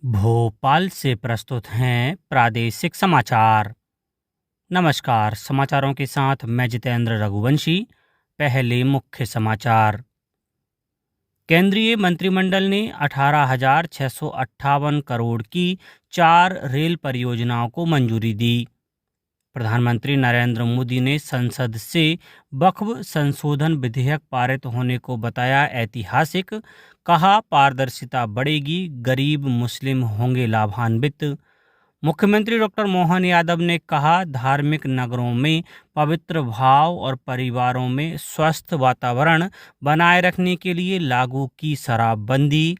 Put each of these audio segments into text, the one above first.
भोपाल से प्रस्तुत हैं प्रादेशिक समाचार। नमस्कार, समाचारों के साथ मैं जितेंद्र रघुवंशी। पहले मुख्य समाचार। केंद्रीय मंत्रिमंडल ने 18,658 करोड़ की 4 रेल परियोजनाओं को मंजूरी दी। प्रधानमंत्री नरेंद्र मोदी ने संसद से वक्फ संशोधन विधेयक पारित होने को बताया ऐतिहासिक। कहा, पारदर्शिता बढ़ेगी, गरीब मुस्लिम होंगे लाभान्वित। मुख्यमंत्री डॉक्टर मोहन यादव ने कहा, धार्मिक नगरों में पवित्र भाव और परिवारों में स्वस्थ वातावरण बनाए रखने के लिए लागू की शराबबंदी।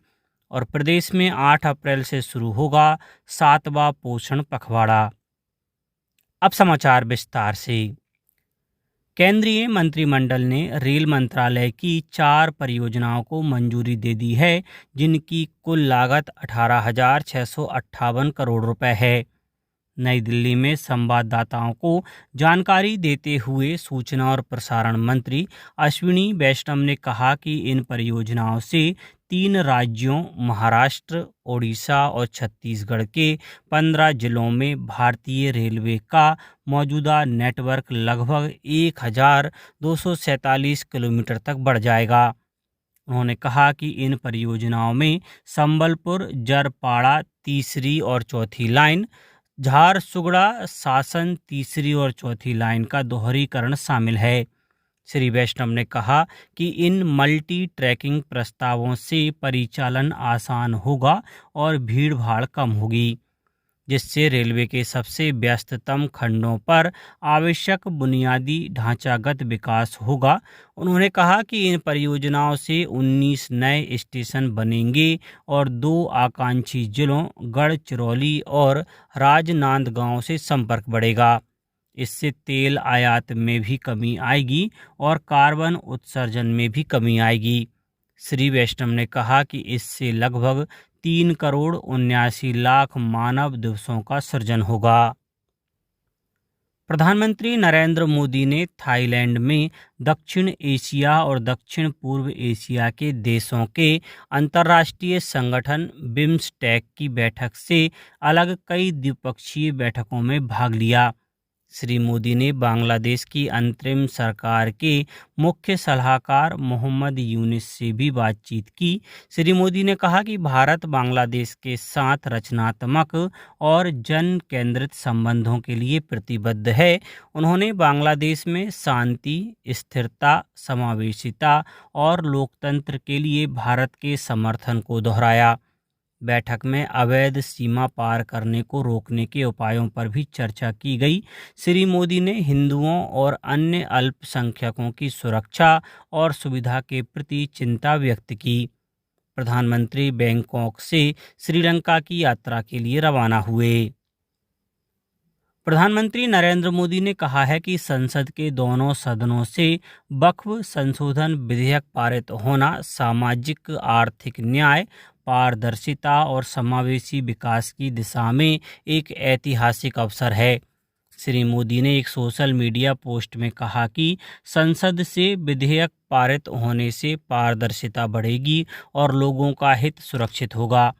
और प्रदेश में 8 अप्रैल से शुरू होगा 7वां पोषण पखवाड़ा। अब समाचार विस्तार से। केंद्रीय मंत्रिमंडल ने रेल मंत्रालय की 4 परियोजनाओं को मंजूरी दे दी है, जिनकी कुल लागत 18,658 करोड़ रुपए है। नई दिल्ली में संवाददाताओं को जानकारी देते हुए सूचना और प्रसारण मंत्री अश्विनी वैष्णव ने कहा कि इन परियोजनाओं से 3 राज्यों महाराष्ट्र, ओडिशा और छत्तीसगढ़ के 15 जिलों में भारतीय रेलवे का मौजूदा नेटवर्क लगभग 1,247 किलोमीटर तक बढ़ जाएगा। उन्होंने कहा कि इन परियोजनाओं में संबलपुर जरपाड़ा तीसरी और चौथी लाइन, झारसुगड़ा शासन तीसरी और चौथी लाइन का दोहरीकरण शामिल है। श्री वैष्णव ने कहा कि इन मल्टी ट्रैकिंग प्रस्तावों से परिचालन आसान होगा और भीड़भाड़ कम होगी, जिससे रेलवे के सबसे व्यस्ततम खंडों पर आवश्यक बुनियादी ढांचागत विकास होगा। उन्होंने कहा कि इन परियोजनाओं से 19 नए स्टेशन बनेंगे और 2 आकांक्षी जिलों गढ़चिरौली और राजनांदगांव से संपर्क बढ़ेगा। इससे तेल आयात में भी कमी आएगी और कार्बन उत्सर्जन में भी कमी आएगी। श्री वैष्णव ने कहा कि इससे लगभग 3 करोड़ 79 लाख मानव दिवसों का सृजन होगा। प्रधानमंत्री नरेंद्र मोदी ने थाईलैंड में दक्षिण एशिया और दक्षिण पूर्व एशिया के देशों के अंतर्राष्ट्रीय संगठन बिम्स्टेक की बैठक से अलग कई द्विपक्षीय बैठकों में भाग लिया। श्री मोदी ने बांग्लादेश की अंतरिम सरकार के मुख्य सलाहकार मोहम्मद यूनिस से भी बातचीत की। श्री मोदी ने कहा कि भारत बांग्लादेश के साथ रचनात्मक और जन केंद्रित संबंधों के लिए प्रतिबद्ध है। उन्होंने बांग्लादेश में शांति, स्थिरता, समावेशिता और लोकतंत्र के लिए भारत के समर्थन को दोहराया। बैठक में अवैध सीमा पार करने को रोकने के उपायों पर भी चर्चा की गई। श्री मोदी ने हिंदुओं और अन्य अल्पसंख्यकों की सुरक्षा और सुविधा के प्रति चिंता व्यक्त की। प्रधानमंत्री बैंकॉक से श्रीलंका की यात्रा के लिए रवाना हुए। प्रधानमंत्री नरेंद्र मोदी ने कहा है कि संसद के दोनों सदनों से वक्फ संशोधन विधेयक पारित होना सामाजिक आर्थिक न्याय, पारदर्शिता और समावेशी विकास की दिशा में एक ऐतिहासिक अवसर है। श्री मोदी ने एक सोशल मीडिया पोस्ट में कहा कि संसद से विधेयक पारित होने से पारदर्शिता बढ़ेगी और लोगों का हित सुरक्षित होगा।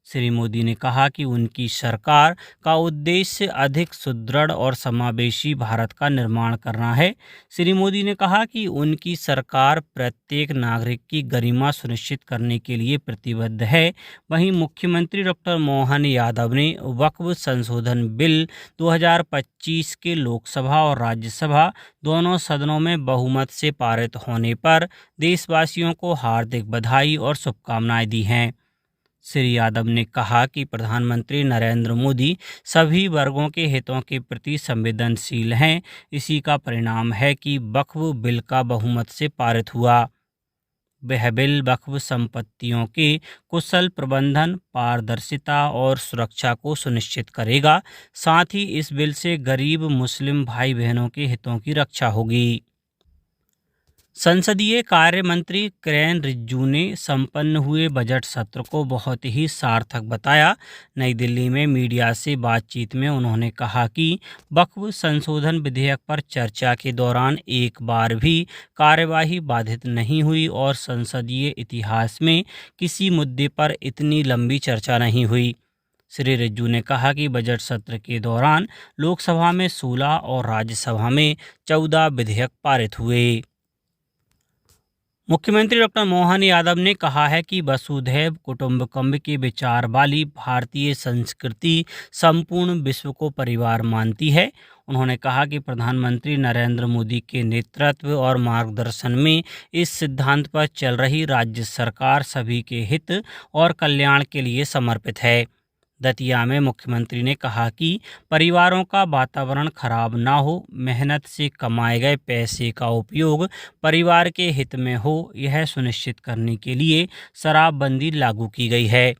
श्री मोदी ने कहा कि उनकी सरकार का उद्देश्य अधिक सुदृढ़ और समावेशी भारत का निर्माण करना है। श्री मोदी ने कहा कि उनकी सरकार प्रत्येक नागरिक की गरिमा सुनिश्चित करने के लिए प्रतिबद्ध है। वहीं मुख्यमंत्री डॉक्टर मोहन यादव ने वक्फ संशोधन बिल 2025 के लोकसभा और राज्यसभा दोनों सदनों में बहुमत से पारित होने पर देशवासियों को हार्दिक बधाई और शुभकामनाएं दी हैं। श्री यादव ने कहा कि प्रधानमंत्री नरेंद्र मोदी सभी वर्गों के हितों के प्रति संवेदनशील हैं। इसी का परिणाम है कि वक्फ बिल का बहुमत से पारित हुआ। वह बिल वक्फ संपत्तियों के कुशल प्रबंधन, पारदर्शिता और सुरक्षा को सुनिश्चित करेगा। साथ ही इस बिल से गरीब मुस्लिम भाई बहनों के हितों की रक्षा होगी। संसदीय कार्य मंत्री किरेन रिजिजू ने संपन्न हुए बजट सत्र को बहुत ही सार्थक बताया। नई दिल्ली में मीडिया से बातचीत में उन्होंने कहा कि वक्फ संशोधन विधेयक पर चर्चा के दौरान एक बार भी कार्यवाही बाधित नहीं हुई और संसदीय इतिहास में किसी मुद्दे पर इतनी लंबी चर्चा नहीं हुई। श्री रिज्जू ने कहा कि बजट सत्र के दौरान लोकसभा में 16 और राज्यसभा में 14 विधेयक पारित हुए। मुख्यमंत्री डॉक्टर मोहन यादव ने कहा है कि वसुधैव कुटुंबकम के विचार वाली भारतीय संस्कृति संपूर्ण विश्व को परिवार मानती है। उन्होंने कहा कि प्रधानमंत्री नरेंद्र मोदी के नेतृत्व और मार्गदर्शन में इस सिद्धांत पर चल रही राज्य सरकार सभी के हित और कल्याण के लिए समर्पित है। दतिया में मुख्यमंत्री ने कहा कि परिवारों का वातावरण खराब ना हो, मेहनत से कमाए गए पैसे का उपयोग परिवार के हित में हो, यह सुनिश्चित करने के लिए शराबबंदी लागू की गई है।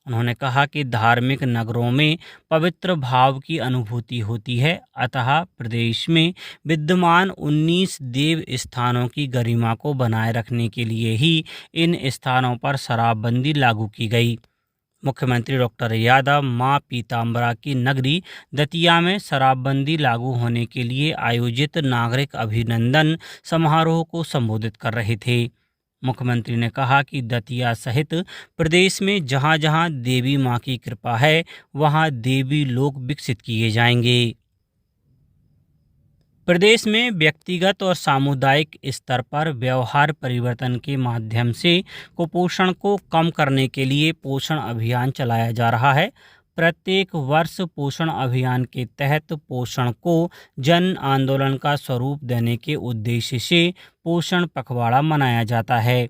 उन्होंने कहा कि धार्मिक नगरों में पवित्र भाव की अनुभूति होती है, अतः प्रदेश में विद्यमान 19 देव स्थानों की गरिमा को बनाए रखने के लिए ही इन स्थानों पर शराबबंदी लागू की गई। मुख्यमंत्री डॉक्टर यादव मां पीताम्बरा की नगरी दतिया में शराबबंदी लागू होने के लिए आयोजित नागरिक अभिनंदन समारोह को संबोधित कर रहे थे। मुख्यमंत्री ने कहा कि दतिया सहित प्रदेश में जहां जहां देवी मां की कृपा है, वहां देवी लोक विकसित किए जाएंगे। प्रदेश में व्यक्तिगत और सामुदायिक स्तर पर व्यवहार परिवर्तन के माध्यम से कुपोषण को कम करने के लिए पोषण अभियान चलाया जा रहा है। प्रत्येक वर्ष पोषण अभियान के तहत पोषण को जन आंदोलन का स्वरूप देने के उद्देश्य से पोषण पखवाड़ा मनाया जाता है।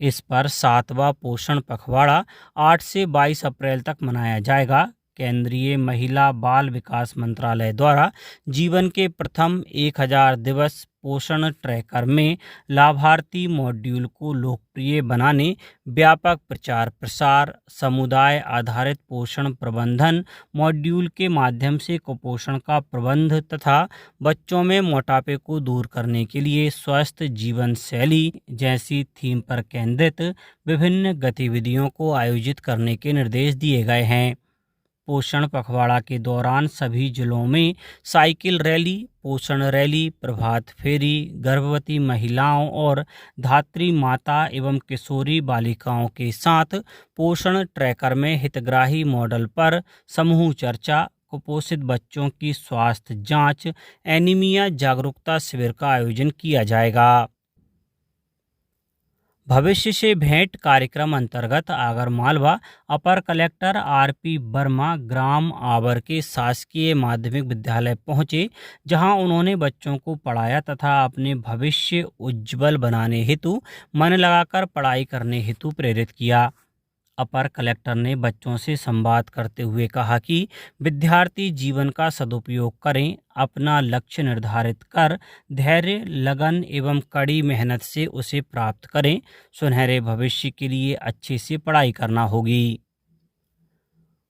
इस पर 7वां पोषण पखवाड़ा 8 से 22 अप्रैल तक मनाया जाएगा। केंद्रीय महिला बाल विकास मंत्रालय द्वारा जीवन के प्रथम 1000 दिवस पोषण ट्रैकर में लाभार्थी मॉड्यूल को लोकप्रिय बनाने, व्यापक प्रचार प्रसार, समुदाय आधारित पोषण प्रबंधन मॉड्यूल के माध्यम से कुपोषण का प्रबंध तथा बच्चों में मोटापे को दूर करने के लिए स्वस्थ जीवन शैली जैसी थीम पर केंद्रित विभिन्न गतिविधियों को आयोजित करने के निर्देश दिए गए हैं। पोषण पखवाड़ा के दौरान सभी जिलों में साइकिल रैली, पोषण रैली, प्रभात फेरी, गर्भवती महिलाओं और धात्री माता एवं किशोरी बालिकाओं के साथ पोषण ट्रैकर में हितग्राही मॉडल पर समूह चर्चा, कुपोषित बच्चों की स्वास्थ्य जांच, एनीमिया जागरूकता शिविर का आयोजन किया जाएगा। भविष्य से भेंट कार्यक्रम अंतर्गत आगरमालवा अपर कलेक्टर आरपी वर्मा ग्राम आवर के शासकीय माध्यमिक विद्यालय पहुंचे, जहां उन्होंने बच्चों को पढ़ाया तथा अपने भविष्य उज्जवल बनाने हेतु मन लगाकर पढ़ाई करने हेतु प्रेरित किया। अपर कलेक्टर ने बच्चों से संवाद करते हुए कहा कि विद्यार्थी जीवन का सदुपयोग करें, अपना लक्ष्य निर्धारित कर धैर्य, लगन एवं कड़ी मेहनत से उसे प्राप्त करें। सुनहरे भविष्य के लिए अच्छे से पढ़ाई करना होगी।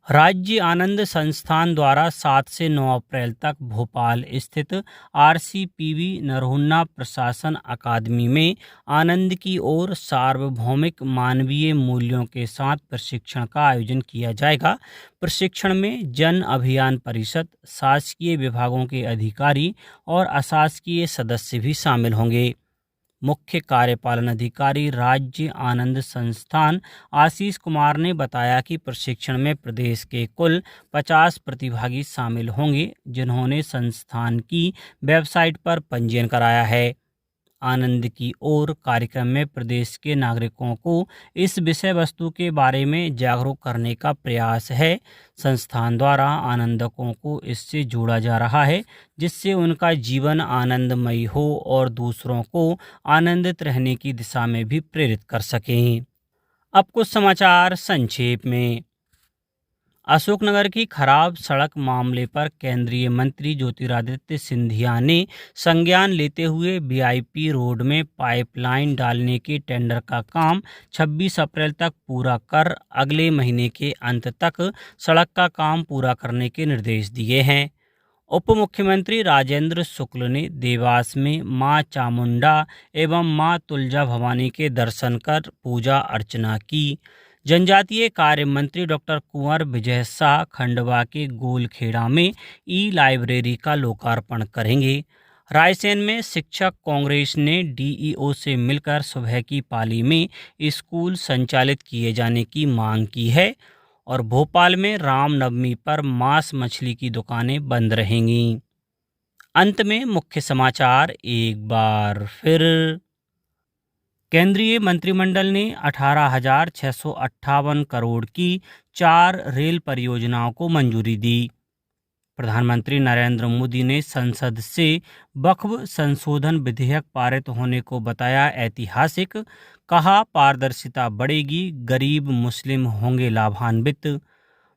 राज्य आनंद संस्थान द्वारा 7 से 9 अप्रैल तक भोपाल स्थित आरसीपीवी नरहुन्ना प्रशासन अकादमी में आनंद की ओर सार्वभौमिक मानवीय मूल्यों के साथ प्रशिक्षण का आयोजन किया जाएगा। प्रशिक्षण में जन अभियान परिषद, शासकीय विभागों के अधिकारी और अशासकीय सदस्य भी शामिल होंगे। मुख्य कार्यपालन अधिकारी राज्य आनंद संस्थान आशीष कुमार ने बताया कि प्रशिक्षण में प्रदेश के कुल 50 प्रतिभागी शामिल होंगे, जिन्होंने संस्थान की वेबसाइट पर पंजीयन कराया है। आनंद की ओर कार्यक्रम में प्रदेश के नागरिकों को इस विषय वस्तु के बारे में जागरूक करने का प्रयास है। संस्थान द्वारा आनंदकों को इससे जोड़ा जा रहा है, जिससे उनका जीवन आनंदमयी हो और दूसरों को आनंदित रहने की दिशा में भी प्रेरित कर सकें। अब कुछ समाचार संक्षेप में। अशोकनगर की खराब सड़क मामले पर केंद्रीय मंत्री ज्योतिरादित्य सिंधिया ने संज्ञान लेते हुए वीआईपी रोड में पाइपलाइन डालने के टेंडर का काम 26 अप्रैल तक पूरा कर अगले महीने के अंत तक सड़क का काम पूरा करने के निर्देश दिए हैं। उप मुख्यमंत्री राजेंद्र शुक्ल ने देवास में मां चामुंडा एवं मां तुलजा भवानी के दर्शन कर पूजा अर्चना की। जनजातीय कार्य मंत्री डॉक्टर कुंवर विजय शाह खंडवा के गोलखेड़ा में ई लाइब्रेरी का लोकार्पण करेंगे। रायसेन में शिक्षक कांग्रेस ने डीईओ से मिलकर सुबह की पाली में स्कूल संचालित किए जाने की मांग की है। और भोपाल में रामनवमी पर मांस मछली की दुकानें बंद रहेंगी। अंत में मुख्य समाचार एक बार फिर। केंद्रीय मंत्रिमंडल ने 18,658 करोड़ की 4 रेल परियोजनाओं को मंजूरी दी। प्रधानमंत्री नरेंद्र मोदी ने संसद से वक्फ संशोधन विधेयक पारित होने को बताया ऐतिहासिक। कहा पारदर्शिता बढ़ेगी, गरीब मुस्लिम होंगे लाभान्वित।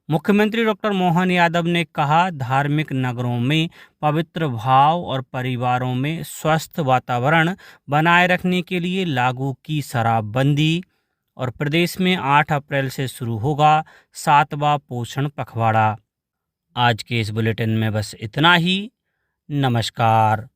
मुख्यमंत्री डॉक्टर मोहन यादव ने कहा धार्मिक नगरों में पवित्र भाव और परिवारों में स्वस्थ वातावरण बनाए रखने के लिए लागू की शराबबंदी। और प्रदेश में 8 अप्रैल से शुरू होगा 7वां पोषण पखवाड़ा। आज के इस बुलेटिन में बस इतना ही। नमस्कार।